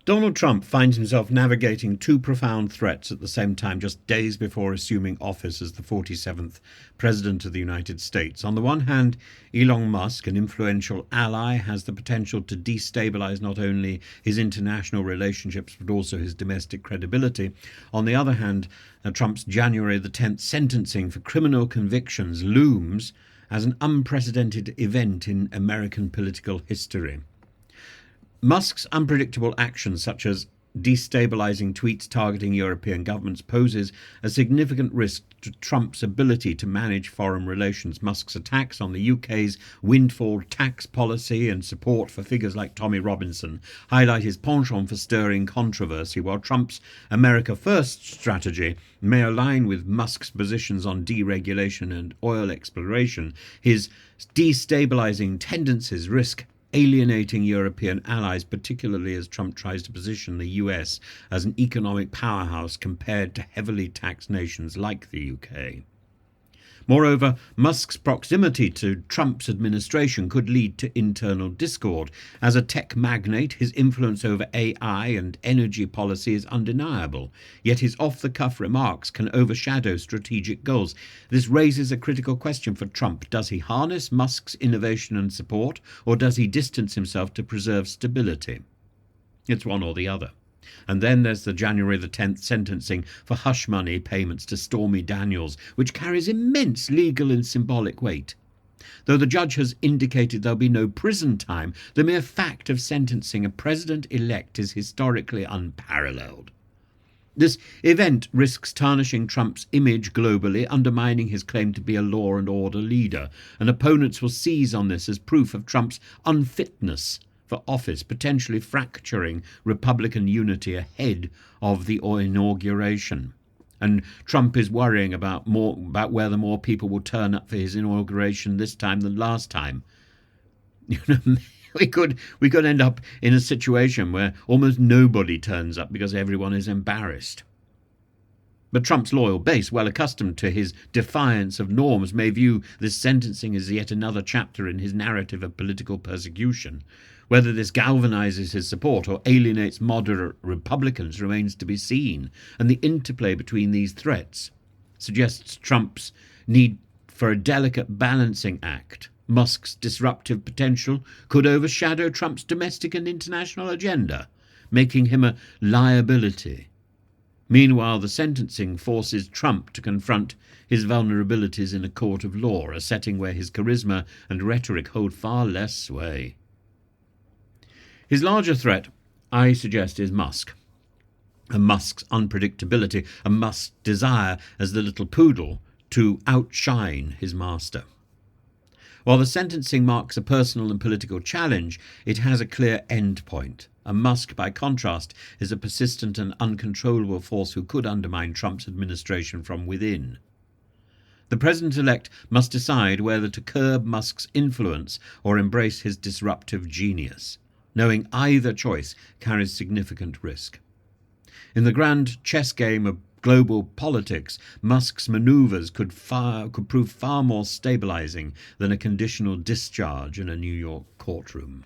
Donald Trump finds himself navigating two profound threats at the same time, just days before assuming office as the 47th President of the United States. On the one hand, Elon Musk, an influential ally, has the potential to destabilize not only his international relationships but also his domestic credibility. On the other hand, Trump's January the 10th sentencing for criminal convictions looms as an unprecedented event in American political history. Musk's unpredictable actions, such as destabilizing tweets targeting European governments, poses a significant risk to Trump's ability to manage foreign relations. Musk's attacks on the UK's windfall tax policy and support for figures like Tommy Robinson highlight his penchant for stirring controversy, while Trump's America First strategy may align with Musk's positions on deregulation and oil exploration. His destabilizing tendencies risk alienating European allies, particularly as Trump tries to position the US as an economic powerhouse compared to heavily taxed nations like the UK. Moreover, Musk's proximity to Trump's administration could lead to internal discord. As a tech magnate, his influence over AI and energy policy is undeniable, yet his off-the-cuff remarks can overshadow strategic goals. This raises a critical question for Trump. Does he harness Musk's innovation and support, or does he distance himself to preserve stability? It's one or the other. And then there's the January the 10th sentencing for hush money payments to Stormy Daniels, which carries immense legal and symbolic weight. Though the judge has indicated there'll be no prison time, the mere fact of sentencing a president-elect is historically unparalleled. This event risks tarnishing Trump's image globally, undermining his claim to be a law and order leader, and opponents will seize on this as proof of Trump's unfitness for office, potentially fracturing Republican unity ahead of the inauguration. And Trump is worrying about whether more people will turn up for his inauguration this time than last time. We could end up in a situation where almost nobody turns up because everyone is embarrassed. But Trump's loyal base, well accustomed to his defiance of norms, may view this sentencing as yet another chapter in his narrative of political persecution. Whether this galvanizes his support or alienates moderate Republicans remains to be seen, and the interplay between these threats suggests Trump's need for a delicate balancing act. Musk's disruptive potential could overshadow Trump's domestic and international agenda, making him a liability. Meanwhile, the sentencing forces Trump to confront his vulnerabilities in a court of law, a setting where his charisma and rhetoric hold far less sway. His larger threat, I suggest, is Musk, and Musk's unpredictability, and Musk's desire as the little poodle to outshine his master. While the sentencing marks a personal and political challenge, it has a clear end point. And Musk, by contrast, is a persistent and uncontrollable force who could undermine Trump's administration from within. The president-elect must decide whether to curb Musk's influence or embrace his disruptive genius. Knowing either choice carries significant risk. In the grand chess game of global politics, Musk's maneuvers could prove far more stabilizing than a conditional discharge in a New York courtroom.